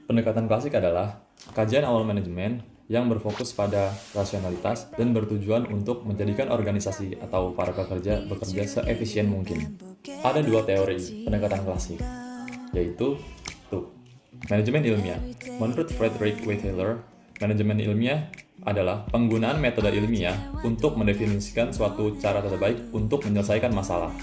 Pendekatan klasik adalah kajian awal manajemen yang berfokus pada rasionalitas dan bertujuan untuk menjadikan organisasi atau para pekerja bekerja seefisien mungkin. Ada dua teori pendekatan klasik, yaitu manajemen ilmiah. Menurut Frederick W. Taylor, manajemen ilmiah adalah penggunaan metode ilmiah untuk mendefinisikan suatu cara terbaik untuk menyelesaikan masalah.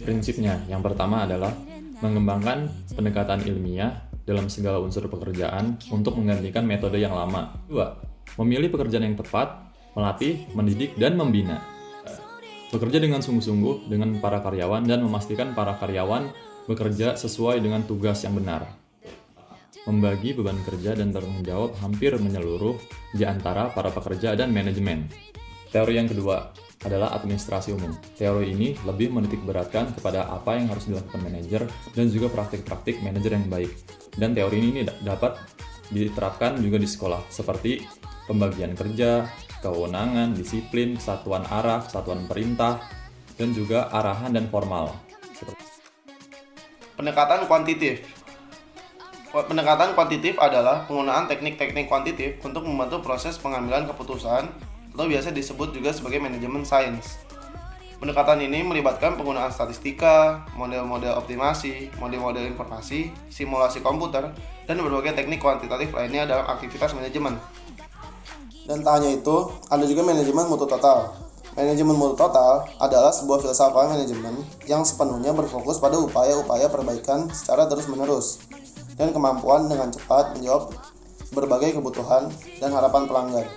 Prinsipnya, yang pertama adalah mengembangkan pendekatan ilmiah dalam segala unsur pekerjaan untuk menggantikan metode yang lama. 2. Memilih pekerjaan yang tepat, melatih, mendidik, dan membina. Bekerja dengan sungguh-sungguh dengan para karyawan dan memastikan para karyawan bekerja sesuai dengan tugas yang benar. Membagi beban kerja dan tanggung jawab hampir menyeluruh di antara para pekerja dan manajemen. Teori yang kedua adalah administrasi umum. Teori ini lebih menitik beratkan kepada apa yang harus dilakukan manajer dan juga praktik-praktik manajer yang baik. Dan teori ini dapat diterapkan juga di sekolah, seperti pembagian kerja, kewenangan, disiplin, kesatuan arah, kesatuan perintah, dan juga arahan dan formal. Pendekatan kuantitatif. Pendekatan kuantitatif adalah penggunaan teknik-teknik kuantitatif untuk membantu proses pengambilan keputusan, atau biasa disebut juga sebagai manajemen sains. Pendekatan ini melibatkan penggunaan statistika, model-model optimasi, model-model informasi, simulasi komputer, dan berbagai teknik kuantitatif lainnya dalam aktivitas manajemen. Dan tak hanya itu, ada juga manajemen mutu total. Manajemen mutu total adalah sebuah filsafat manajemen yang sepenuhnya berfokus pada upaya-upaya perbaikan secara terus-menerus dan kemampuan dengan cepat menjawab berbagai kebutuhan dan harapan pelanggan.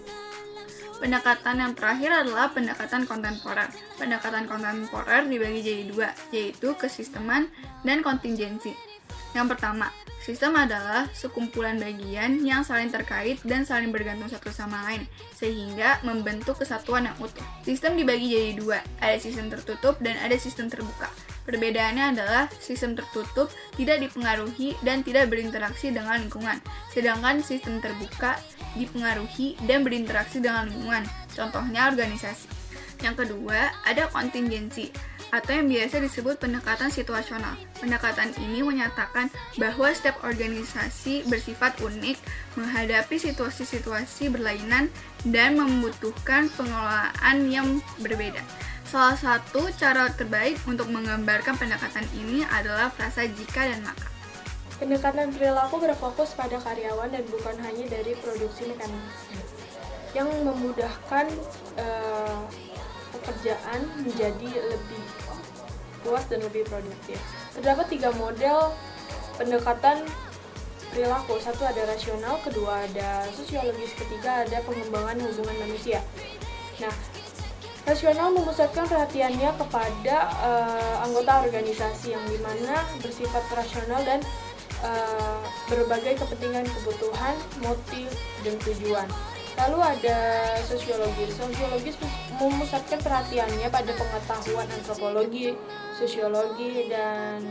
Pendekatan yang terakhir adalah pendekatan kontemporer. Pendekatan kontemporer dibagi jadi dua, yaitu kesisteman dan kontingensi. Yang pertama, sistem adalah sekumpulan bagian yang saling terkait dan saling bergantung satu sama lain, sehingga membentuk kesatuan yang utuh. Sistem dibagi jadi dua, ada sistem tertutup dan ada sistem terbuka. Perbedaannya adalah sistem tertutup tidak dipengaruhi dan tidak berinteraksi dengan lingkungan, sedangkan sistem terbuka dipengaruhi dan berinteraksi dengan lingkungan, contohnya organisasi. Yang kedua, ada kontingensi, atau yang biasa disebut pendekatan situasional. Pendekatan ini menyatakan bahwa setiap organisasi bersifat unik, menghadapi situasi-situasi berlainan, dan membutuhkan pengelolaan yang berbeda. Salah satu cara terbaik untuk menggambarkan pendekatan ini adalah frasa jika dan maka. Pendekatan perilaku berfokus pada karyawan dan bukan hanya dari produksi mekanis, yang memudahkan pekerjaan menjadi lebih puas dan lebih produktif. Terdapat 3 model pendekatan perilaku. Satu ada rasional, kedua ada sosiologis, ketiga ada pengembangan hubungan manusia. Nah, rasional memusatkan perhatiannya kepada anggota organisasi yang dimana bersifat rasional dan berbagai kepentingan, kebutuhan, motif, dan tujuan. Lalu ada sosiologis. Sosiologis memusatkan perhatiannya pada pengetahuan antropologi, sosiologi, dan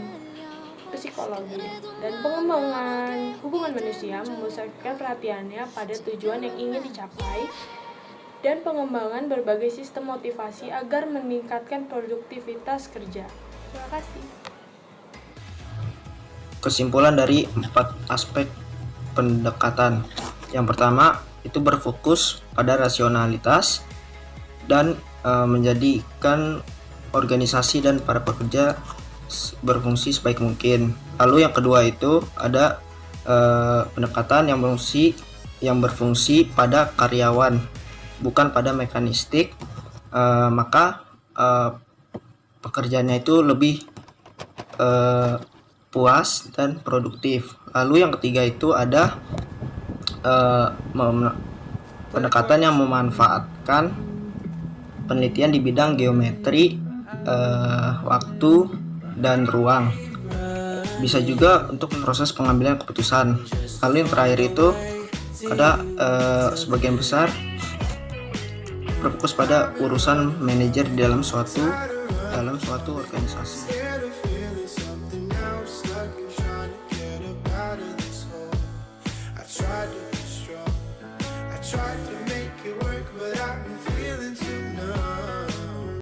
psikologi. Dan pengembangan hubungan manusia memusatkan perhatiannya pada tujuan yang ingin dicapai dan pengembangan berbagai sistem motivasi agar meningkatkan produktivitas kerja. Terima kasih. Kesimpulan dari 4 aspek pendekatan. Yang pertama, itu berfokus pada rasionalitas dan menjadikan organisasi dan para pekerja berfungsi sebaik mungkin. Lalu yang kedua itu ada pendekatan yang berfungsi pada karyawan, bukan pada mekanistik, maka pekerjaannya itu lebih puas dan produktif. Lalu yang ketiga itu ada pendekatan yang memanfaatkan penelitian di bidang geometri, waktu, dan ruang. Bisa juga untuk proses pengambilan keputusan. Lalu yang terakhir itu ada sebagian besar berfokus pada urusan manajer dalam suatu organisasi.